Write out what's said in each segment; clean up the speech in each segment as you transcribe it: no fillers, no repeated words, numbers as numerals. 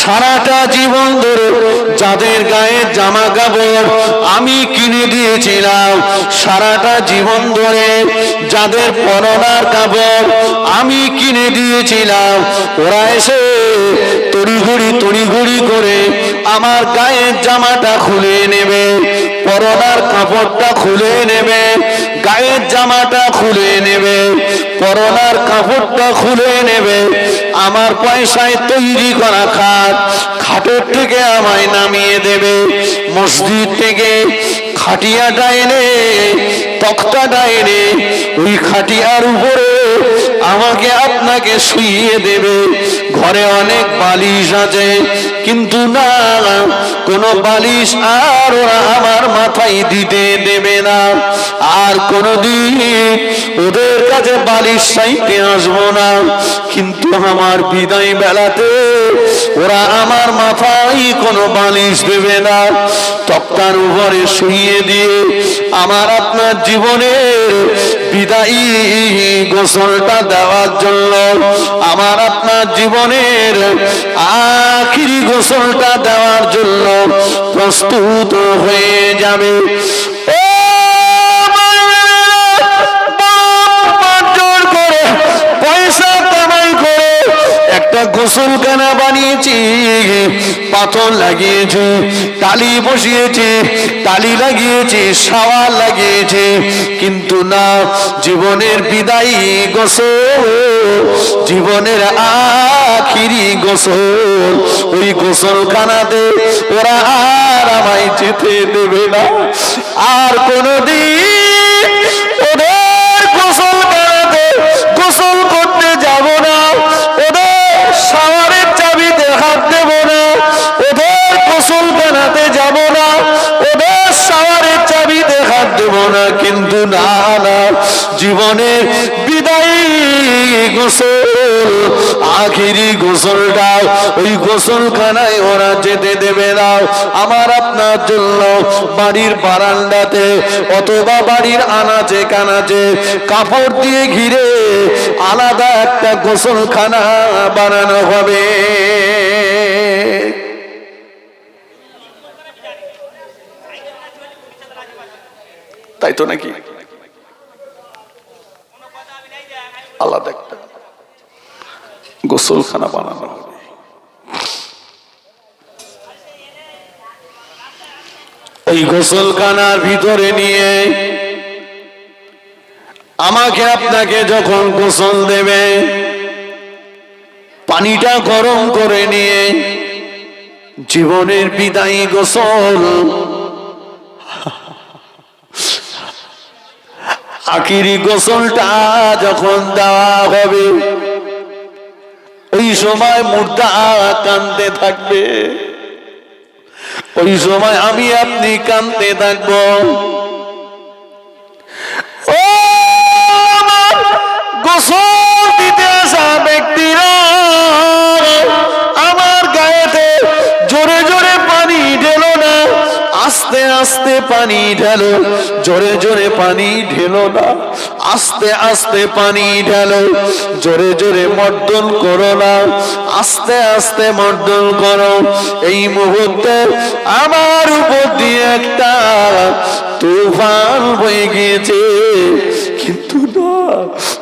সারাটা জীবন ধরে যাদের গায়ে জামা কাপড় আমি কিনে দিয়েছিলাম, সারাটা জীবন ধরে যাদের পরনার কাপড় আমি কিনে দিয়েছিলাম, ওরা এসে তড়িঘড়ি করে আমার গায়ের জামাটা খুলে নেবে, পরনার কাপড়টা খুলে নেবে, গায়ের জামাটা খুলে নেবে, পরনার কাপড়টা খুলে নেবে। আমার পয়সায় তৈরি করা খাটের থেকে আমায় নামিয়ে দেবে, মসজিদ থেকে খাটিয়াটা এনে তক্তাটা এনে ওই খাটিয়ার উপরে আমাকে আপনাকে শুইয়ে দেবে। ঘরে অনেক বালিশ আছে, কিন্তু না, কোনো বালিশ আর ওরা আমার মাথায় দিতে দেবে না। আর কোনোদিন ওদের কাছে বালিশ চাইতে আসবো না, কিন্তু আমার বিদায় বেলাতে ওরা আমার মাথায় কোনো বালিশ দেবে না। তক্তার উপরে শুইয়ে দিয়ে আমার আপনার জীবনের বিদায়ী গোসলটা দেওয়ার জন্য, আমার আপনার জীবনের আখিরি গোসলটা দেওয়ার জন্য প্রস্তুত হয়ে যাবে। পয়সা কামাই করে একটা গোসলখানা বানিয়েছি, পাথর লাগিয়েছি, টালি বসিয়েছি, টালি লাগিয়েছি, শাওয়ার লাগিয়েছি, কিন্তু না, জীবনের বিদায়ী গোসল, জীবনের আখিরি গোসল, ওই গোসলখানাতে ওরা আর আমায় যেতে দেবে না। আর কোনদিন ওদের গোসলখানাতে গোসল করতে যাব না, ওদের শাওয়ারের চাবিতে হাত দেব না, ওদের গোসলখানাতে যাব না, ওদের শাওয়ারের চাবিতে হাত দেব না, কিন্তু না, জীবনের বিদায়ী গোসল, আখিরি গোসলটা ওই গোসলখানায় ওরা যেতে দেবে না। আমার আপনার জন্য বাড়ির বারান্দাতে অথবা বাড়ির আনাচে কানাচে কাপড় দিয়ে ঘিরে আলাদা একটা গোসলখানা বানানো হবে। তাই তো নাকি? আলাদা একটা গোসলখানা বানানো হবে। ওই গোসলখানার ভিতরে নিয়ে আমাকে আপনাকে যখন গোসল দেবে, পানিটা গরম করে নিয়ে জীবনের বিদায়ী গোসল, আখিরি গোসলটা যখন দেওয়া হবে, ওই সময় মুর্দা কাঁদতে থাকবে, ওই সময় আমি আপনি কাঁদতে থাকবো। ও আমার গোসল দিতে আসা ব্যক্তিরা আমার গায়েতে জোরে জোরে পানি ঢেলো না, আস্তে আস্তে পানি ঢেলো, জোরে জোরে পানি ঢেলো না, আস্তে আস্তে পানি ঢেলো, জোরে জোরে মর্দন করো না, আস্তে আস্তে মর্দন করো। এই মুহূর্তে আমার উপর দিয়ে একটা তুফান বয়ে গিয়েছে,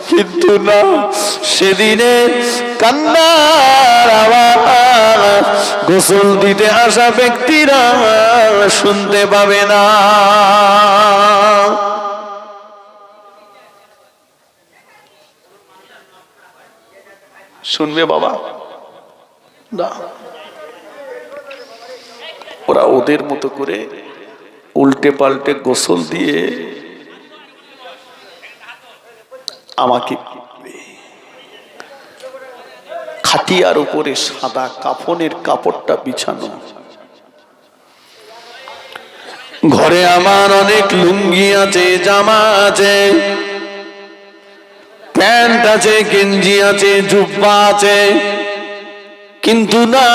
কিন্তু না, সেদিনে কান্নার আওয়াজ গোসল দিতে আসা ব্যক্তিরা শুনতে পাবে না। শুনবে বাবা? না, ওরা ওদের মতো করে উল্টে পাল্টে গোসল দিয়ে আমাকে খাটিয়ার উপরে সাদা কাফনের কাপড়টা বিছানো, ঘরে আমার অনেক লুঙ্গি আছে, জামা আছে, প্যান্ট আছে, গেঞ্জি আছে, জুব্বা আছে, কিন্তু না,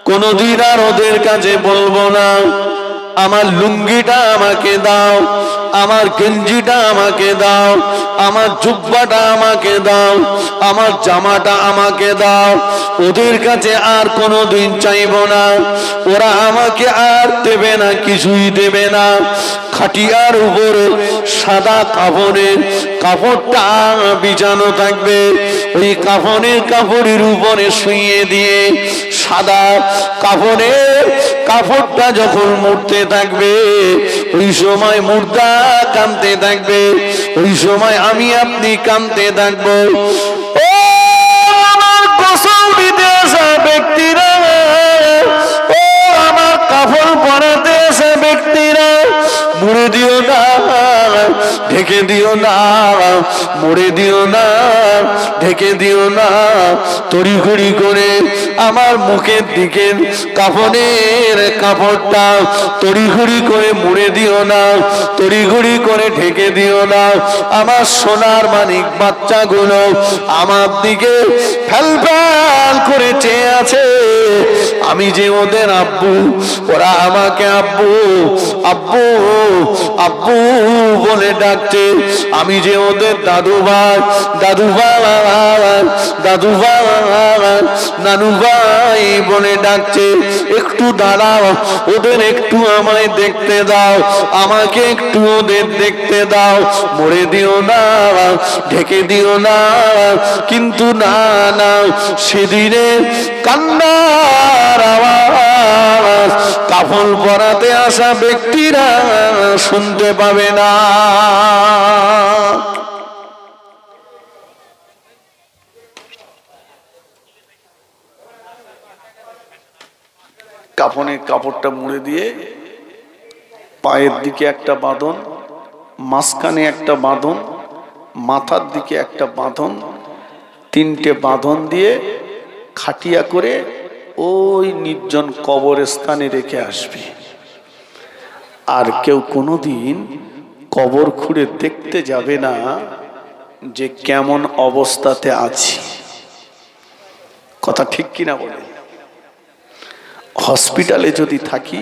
কোনদিন আর ওদের কাছে বলবো না আমার লুঙ্গিটা আমাকে দাও, আমার গেঞ্জিটা আমাকে দাও, আমার জুব্বাটা আমাকে দাও, আমার জামাটা আমাকে দাও। ওদের কাছে আর কোনোদিন চাইব না, ওরা আমাকে আর দেবে না, কিছুই দেবে না। খাটিয়ার উপরে সাদা কাপড়ের কাপড়টা বিছানো থাকবে, ওই কাফনের কাপড়ের উপরে শুইয়ে দিয়ে সাদা কাফনের কাপড়টা যখন মুড়তে থাকবে, ওই সময় মুর্দা কাঁদতে থাকবে, ওই সময় আমি আপনি কাঁদতে থাকবো। ও আমার গোসল দিতে আসা ব্যক্তিরা, ও আমার কাফন পরাতে আসা ব্যক্তিরা, মুড়ে দিও না, ঢেকে দিও না, মুড়ে দিও না, ঢেকে দিও না। তড়িঘড়ি করে আমার মুখের দিকে কাফনের কাপড়টা তড়িঘড়ি করে মুড়ে দিও না, তড়িঘড়ি করে ঢেকে দিও না। আমার সোনার মানিক বাচ্চাগুলো আমার দিকে ফ্যাল ফ্যাল করে চেয়ে আছে। আমি যে ওদের আব্বু, ওরা আমাকে আব্বু আব্বু আব্বু বলে ডাকছে। আমি যে ওদের দাদু ভাই, দাদু ভাই, দাদু ভাই, নানু ভাই বলে ডাকছে। একটু দাঁড়াও, ওদের একটু আমায় দেখতে দাও, আমাকে একটু ওদের দেখতে দাও। মরে দিও না, ঢেকে দিও না। কিন্তু না না, সেদিনে কান্নার আওয়াজ কাফন পরাতে আসা ব্যক্তিরা শুনতে পাবে না। কাফনের কাপড়টা মুড়ে দিয়ে পায়ের দিকে একটা বাঁধন, মাঝখানে একটা বাঁধন, মাথার দিকে একটা বাঁধন, তিনটে বাঁধন দিয়ে খাটিয়া করে ওই নির্জন কবরস্থানে রেখে আসবে। আর কেউ কোনোদিন কবর খুঁড়ে দেখতে যাবে না যে কেমন অবস্থাতে আছি। কথা ঠিক কিনা বলে? হসপিটালে যদি থাকি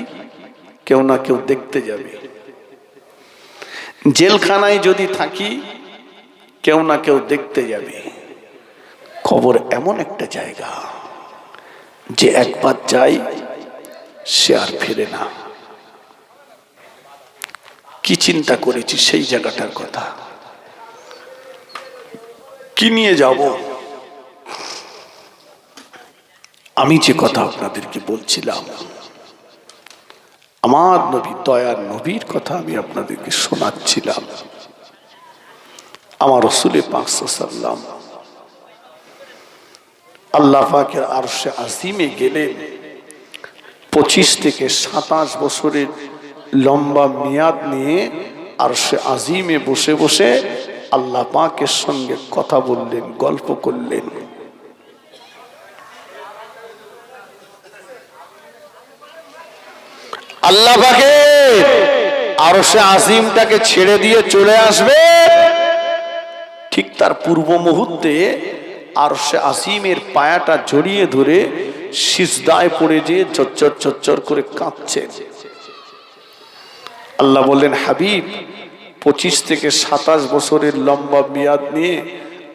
কেউ না কেউ দেখতে যাবে, জেলখানায় যদি থাকি কেউ না কেউ দেখতে যাবে। কবর এমন একটা জায়গা যে একবার যায় সে আর ফিরে না। কি চিন্তা করেছি সেই জায়গাটার কথা, কি নিয়ে যাব। আমি যে কথা আপনাদেরকে বলছিলাম, আমার নবী, দয়ার নবীর কথা আমি আপনাদেরকে শোনাচ্ছিলাম। আমার রাসূলে পাক সাল্লাল্লাহু আলাইহি আল্লাহ পাকের আরশে আজিমে গেলেন। 25 থেকে 27 বছরের লম্বা মেয়াদ নিয়ে আরশে আজিমে বসে বসে আল্লাহ পাকের সঙ্গে কথা বললেন, গল্প করলেন। আল্লাহ পাকে আরশে আজিমটাকে ছেড়ে দিয়ে চলে আসবে, ঠিক তার পূর্ব মুহূর্তে আরশে আজিমের পায়াটা জড়িয়ে ধরে সিজদায় পড়ে যেয়ে চচ্চর চচ্চর করে কাঁদছে। আল্লাহ বললেন, হাবিব, 25 থেকে 27 বছরের লম্বা মেয়াদ নিয়ে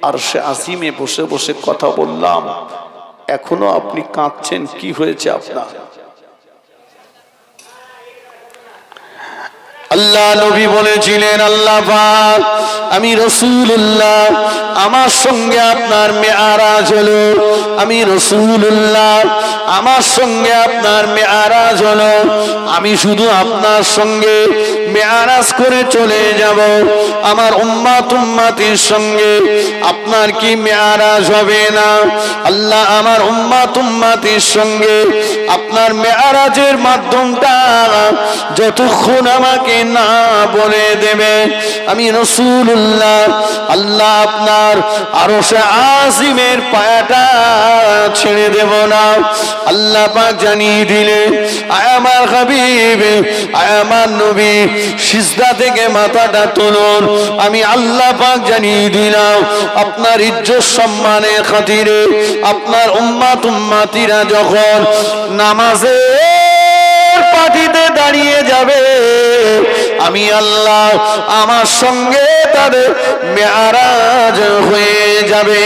আরশে আজিমে বসে বসে কথা বললাম, এখনো আপনি কাঁদছেন, কি হয়েছে আপনার? আল্লাহ নবী বলেছিলেন, আল্লাহ পাক, আমি রাসূলুল্লাহ, আমার সঙ্গে আপনার মেআরাজ হলো। আমি রাসূলুল্লাহ, আমার সঙ্গে আপনার মেআরাজ হলো। আমি শুধু আপনার সঙ্গে মেআরাজ করে চলে যাব। আমার উম্মত উম্মতির সঙ্গে আপনার কি মেআরাজ হবে না? আল্লাহ আমার উম্মত উম্মতির সঙ্গে আপনার মেআরাজের মাধ্যমটা যতক্ষণ আমাকে না বলে দেবে, আমি রাসূলুল্লাহ, আল্লাহ আপনার আরশে আজিমের পায়াটা ছেড়ে দেব না। আল্লাহ পাক জানিয়ে দিলেন, আয় আমার হাবিব, আয় আমার নবী, সিজদা থেকে মাথাটা তুলুন। আমি আল্লাহ পাক জানিয়ে দিলাম, আপনার ইজ্জত সম্মানের খাতিরে আপনার উম্মত উম্মতিরা যখন নামাজের পাটিতে দাঁড়িয়ে যাবে, আমি আল্লাহ আমার সঙ্গে তাদের মেরাজ হয়ে যাবে।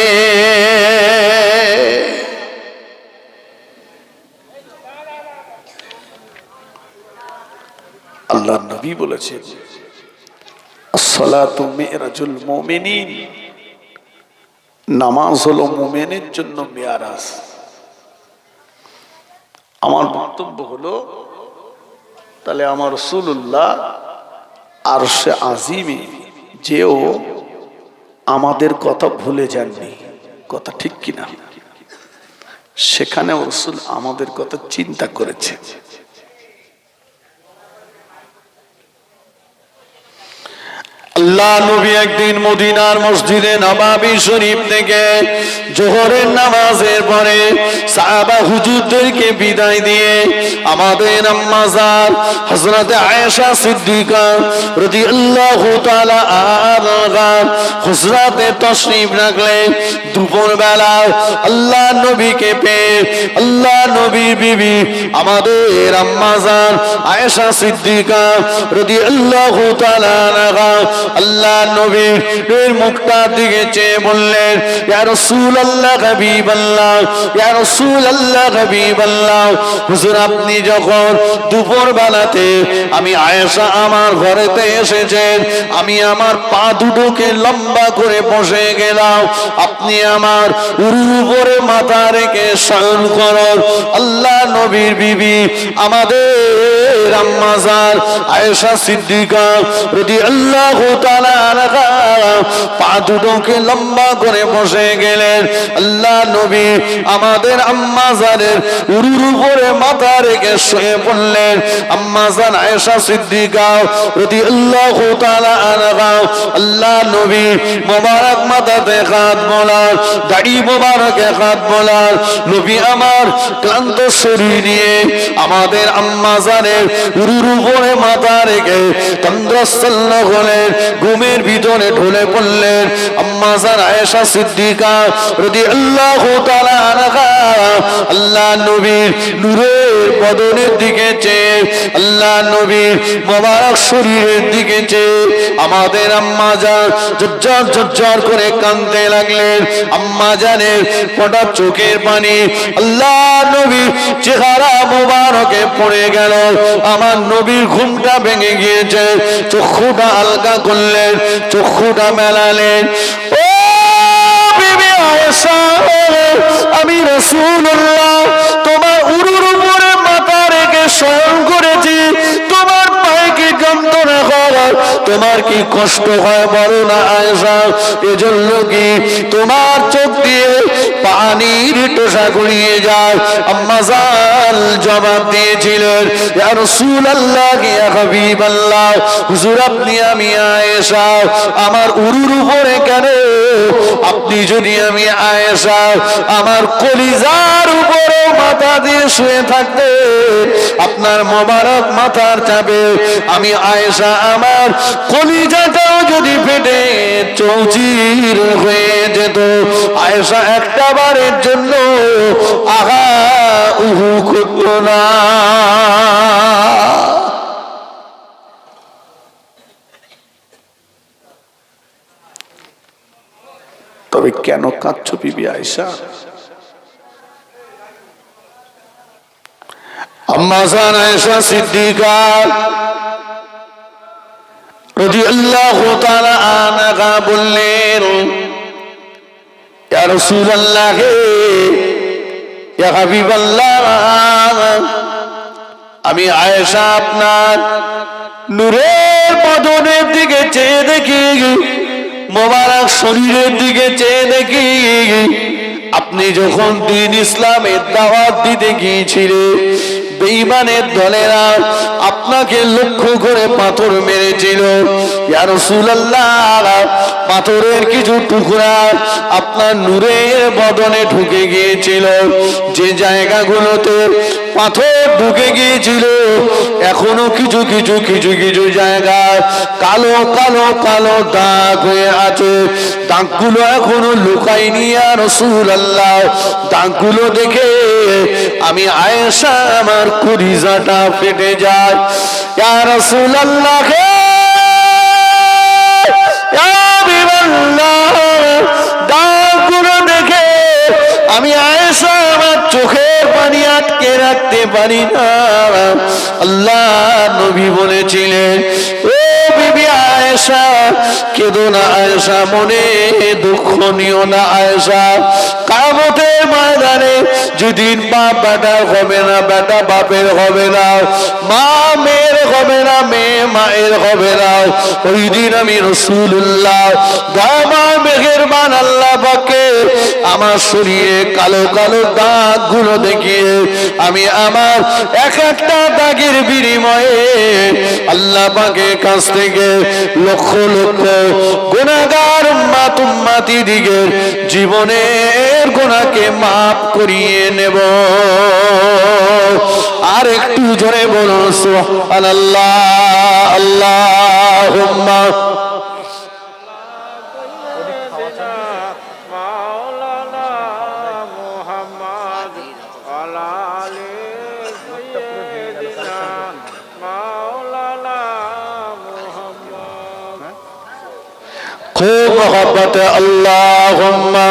আল্লাহ নবী বলেছেন, আসসালাতু মিরাজুল মুমিনিন, নামাজ হলো মুমিনের জন্য মেরাজ। আমার বক্তব্য হলো, তাহলে আমার রাসূলুল্লাহ আরশে আজিমে যেও আমাদের কথা ভুলে যাননি, কথা ঠিক কিনা? সেখানে রাসূল আমাদের কথা চিন্তা করেছে। আল্লাহ নবী একদিন মদিনার মসজিদে নববী শরীফ থেকে জোহরের নামাজের পরে সাহাবা হুজুরদেরকে বিদায় দিয়ে আমাদের আম্মা জান হযরত আয়েশা সিদ্দিকা রাদিয়াল্লাহু তাআলা আনহা হুজরাতে তশরিফ রাখলেন। দুপুর বেলা আল্লাহ নবীকে পেয়ে আল্লাহ নবীর বিবি আমাদের আম্মা জান আয়েশা সিদ্দিকা রাদিয়াল্লাহু তাআলা আনহা আল্লাহ নবীর মুখটার দিকে চেয়ে বললেন, ইয়া রাসূলুল্লাহ হাবিবাল্লাহ, ইয়া রাসূলুল্লাহ হাবিবাল্লাহ, হুজুর আপনি যখন দুপুর বেলাতে আমি আয়েশা আমার ঘরেতে এসেছেন, আমি আমার পা দুটোকে লম্বা করে বসে গেলাম, আপনি আমার উরুর উপরে মাথা রেখে শয়ন করুন। আল্লাহ নবীর বিবি আমাদের আম্মা জান আয়েশা সিদ্দিকা রাদিয়াল্লাহু তাআলা আনহা পা দুটোকে লম্বা করে বসে গেলেন। আল্লাহ নবী আমাদের আম্মা জানের উরুর উপরে মাথা রেখে শুয়ে পড়লেন। আম্মা জান আয়েশা সিদ্দিকা রাদিয়াল্লাহু তাআলা আনহা আল্লাহ নবী মোবারক মাথাতে হাত বোলার, দাড়ি মোবারকে হাত বোলার, নবী আমার ক্লান্ত শরীর নিয়ে আমাদের আম্মা জানের উরুর উপরে মাথা রেখে তন্দ্রাচ্ছন্ন হলেন, ঘুমের ভিতরে ঢলে পড়লেন। আম্মা জান আয়েশা সিদ্দিকা রাদিয়াল্লাহু তাআলা আনহা আল্লাহ নবীর নূরের বদনের দিকে চেয়ে, আল্লাহ নবীর মোবারক শরীরের দিকে চেয়ে আমাদের আম্মা জান ঝরঝর ঝরঝর করে কাঁদতে লাগলেন। আম্মা জানের ফোঁটা চোখের পানি আল্লাহ নবীর চেহারা মোবারকে পড়ে গেল। আমার নবীর ঘুমটা ভেঙে গিয়েছে, চক্ষুটা হালকা করলেন, চক্ষুটা মেলালেন। ও বিবি আয়েশা, আমি রাসূলুল্লাহ তোমার উরুর উপরে মাথা রেখে শয়ন করেছি, তোমার পায়ে কি যন্ত্রণা হয়, তোমার কি কষ্ট হয় বলো না আয়েশা? এজন্য কি তোমার চোখ দিয়ে পানির টোসা গড়িয়ে যায়? আম্মা জান জবাব দিয়েছিলেন, ইয়া রাসূলুল্লাহ, ইয়া হাবিবাল্লাহ, হুজুর আপনি আমি আয়েশা আমার উরুর উপরে কেন? আপনি যদি আমি আয়েশা আমার কলিজার উপরে মাথা দিয়ে শুয়ে থাকতে, আপনার মোবারক মাথার চাপে আমি আয়েশা আমার কলিজাটাও যদি ফেটে চৌচির হয়ে যেত, আয়েশা একটা বারের জন্য আগা উহু করত না। তবে কেন কাঁদছো বিবি আয়েশা? আম্মা জান আয়েশা সিদ্দিকা রাদিয়াল্লাহু তাআলা আনহা বললেন, ইয়া রাসূলুল্লাহ, ইয়া হাবিবাল্লাহ, আমি আয়েশা আপনার নূরের বদনের দিকে চেয়ে দেখি, মোবারক শরীরের দিকে চেয়ে দেখি, আপনি যখন দ্বীন ইসলামের দাওয়াত দিতে গিয়েছিলেন, বেঈমানের দলেরা আপনাকে লক্ষ্য করে পাথর মেরেছিল। ইয়া রাসূলুল্লাহ, পাথরের কিছু টুকরা আপনার নূরের বদনে ঢুকে গিয়েছিল। যে জায়গাগুলোতে পাথর ঢুকে গিয়েছিল এখনো কিছু কিছু কিছু কিছু জায়গায় কালো কালো কালো দাগ হয়ে আছে। দাগগুলো এখনো লুকায়নি ইয়া রাসূলুল্লাহ। দাগগুলো দেখে আমি আয়েশা আমার কলিজাটা ফেটে যায়। ইয়া রাসূলুল্লাহ, ইয়া হাবিবাল্লাহ, দাগগুলো দেখে আমি আয়েশা আমার চোখের পানি আটকে রাখতে পারি না। আল্লাহ নবী বলেছিলেন, ও বিবি আয়েশা, কেঁদো না আয়েশা, মনে দুঃখ নিও না আয়েশা। কিয়ামতের ময়দানে যেদিন বাপ বেটার হবে না, বেটা বাপের হবে না, মা মেয়ের হবে না, মেয়ে মায়ের হবে না, ওই দিন আমি রাসূলুল্লাহ দয়াময় মেহেরবান আল্লাহ পাকে আমার শরীরে কালো কালো দাগগুলো দেখিয়ে আমি আমার এক একটা দাগের বিনিময়ে আল্লাহ পাকের কাছ থেকে লক্ষ লক্ষ গুনাহগার উম্মত উম্মতি দিগের জীবনের গুনাহকে মাফ করিয়ে নেব। আর একটু জোরে বলুন সুবহানাল্লাহ। আল্লাহুম্মা खूब मोहब्बत अल्लाहुम्मा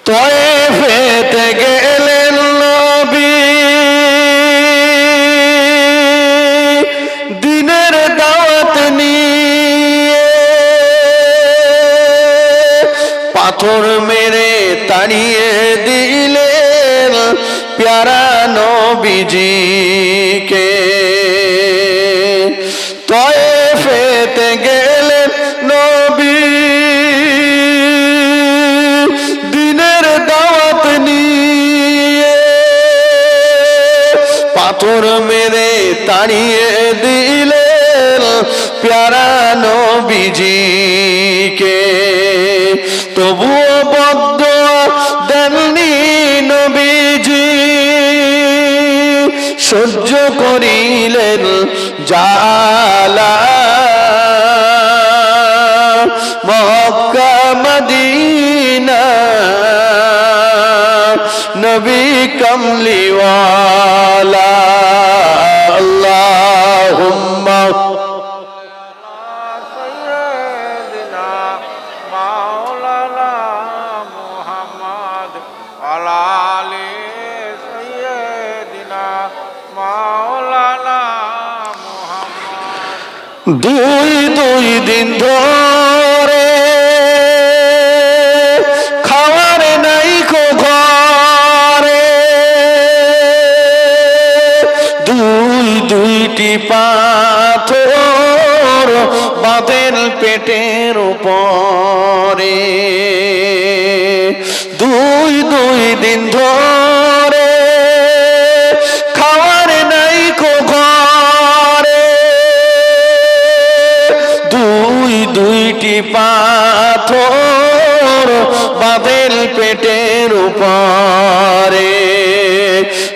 তয়েফেতে গেলেন নবী, দিনের দাওয়াত নিয়ে, পাথর মেরে তাড়িয়ে দিলেন প্যারা নবীজিকে। তয়েফেতে গেলেন নবী, দিনের দাওয়াত নিয়ে, পাথর মেরে তাড়িয়ে দিলেন প্যারা নবীজিকে। তবুও বদদুয়া দেননি নবীজি, সহ্য করিলেন জালা। মক্কা মদিনা নবী কমলিওয়ালা। আল্লাহুম্মা দুই দিন ধরে খাওয়ার নাই কো ঘরে, দুইটি পাথর বাঁধেন পেটের উপরে। দুই দিন ধরে খাওয়ার নাই কো ঘরে, দুইটি পাথর বাঁধেন পেটের উপরে।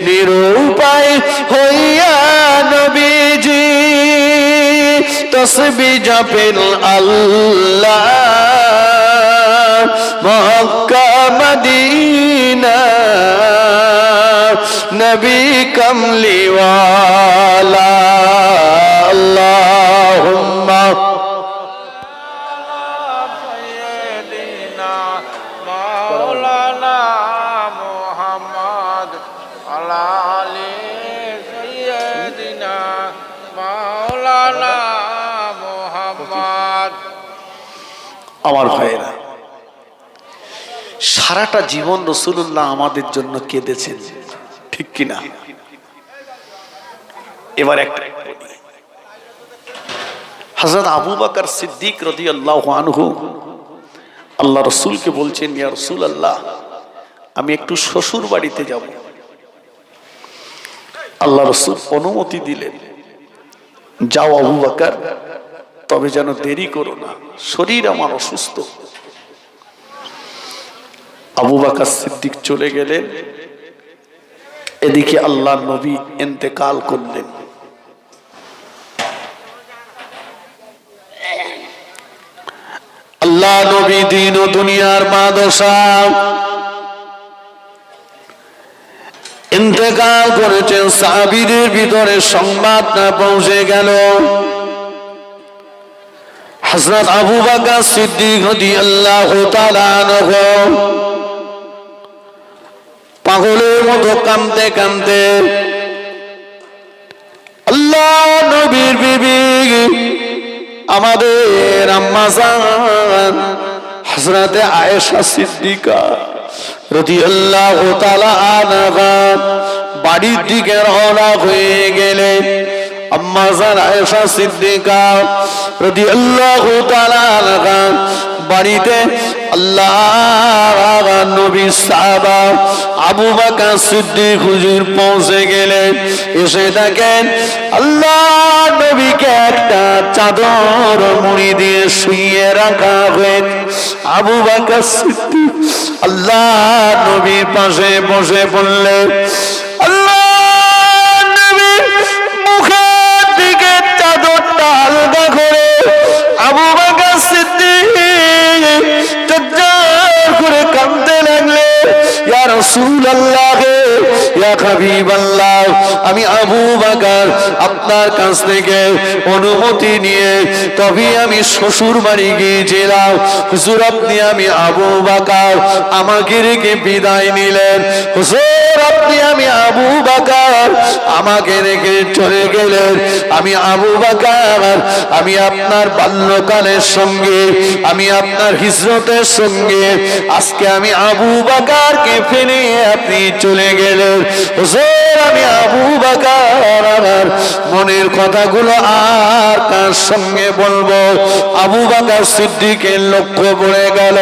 নিরুপায় হইয়া নবীজি তসবিহ জপেন আল্লাহ। মক্কা মদিনা নবী কমলিওয়ালা। আল্লাহুম্মা আমার ভাইয়েরা, সারাটা জীবন রাসূলুল্লাহ আমাদের জন্য কেঁদেছেন, ঠিক কিনা? এবার একটা হযরত আবু বকর সিদ্দিক রাদিয়াল্লাহু আনহু আল্লাহ রাসূলকে বলছেন, ইয়া রাসূলুল্লাহ, আমি একটু শ্বশুর বাড়িতে যাব। আল্লাহ রাসূল অনুমতি দিলেন, যাও আবু বকর, তবে যেন দেরি করো না, শরীর আমার অসুস্থ। আবু বকর সিদ্দিক চলে গেলেন, এদিকে আল্লাহর নবী ইন্তেকাল করলেন। আল্লাহ নবী দিন ও দুনিয়ার বাদশাহ ইন্তেকাল করেছেন। সাহাবীদের ভিতরে সংবাদটা পৌঁছে গেল। হযরত আবু বকর সিদ্দিক রাদিয়াল্লাহু তাআলা আনহু পাগলের মতো কাঁদতে কাঁদতে আল্লাহ নবীর বিবি আমাদের আম্মা জান হযরতে আয়েশা সিদ্দিকা রাদিয়াল্লাহু তাআলা আনহা বাড়ির দিকে রওনা হয়ে গেলেন। আম্মা জান আয়েশা সিদ্দিকা রাদিয়াল্লাহু তাআলা আনহা বাড়িতে আল্লাহর নবী সাহাবা আবু বকর সিদ্দিক হুজুর পৌঁছে গেলেন। এসে দেখেন আল্লাহর নবীকে একটা চাদর মুড়ি দিয়ে শুইয়ে রাখা হয়েছে। আবু বকর সিদ্দিক আল্লাহর নবীর পাশে বসে পড়লেন। আল্লাহর নবীর মুখের দিকে চাদরটা আলগা করে আবু বকর সিদ্দিক করে কাঁদতে লাগলে, ইয়া রাসূলুল্লাহ, ইয়া হাবিবাল্লাহ, আমি আবু বকর আপনার কাছ থেকে অনুমতি নিয়ে তবে আমি শ্বশুর বাড়ি গিয়েছিলাম। হুজুর আপনি আমি আবু বকর আমাকে রেখে বিদায় নিলেন। হুজুর আপনি আমি আবু বকর আমাকে রেখে চলে গেলেন। আমি আবু বকর আমি আপনার বাল্যকালের সঙ্গে আমি আপনার হিজরতের সঙ্গে আজকে আমি আবু বকরকে ফেলে আপনি চলে গেলেন। হুজুর আমি আবু বকর আমার মনের কথাগুলো আর কার সঙ্গে বলবো? আবু বকর সিদ্দিকের লক্ষ্য পড়ে গেল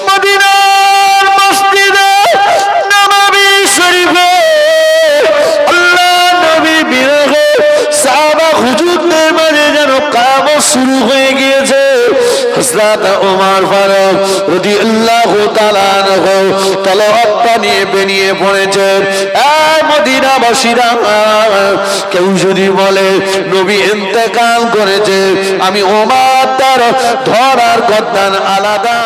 মদিনার মসজিদে নববী শরীফে আল্লাহ নবী বিরহে সাহাবা হুজুরদের মাঝে যেন কামত শুরু হয়ে গিয়েছে। হযরত ওমর ফারুক রাদিয়াল্লাহু তাআলা আনহু তলোয়ারটা নিয়ে বেরিয়ে পড়েছেন। এই মদিনাবাসীরা, কেউ যদি বলে নবী ইন্তেকাল করেছে, আমি ওমর তার ধরার গর্দান আলাদা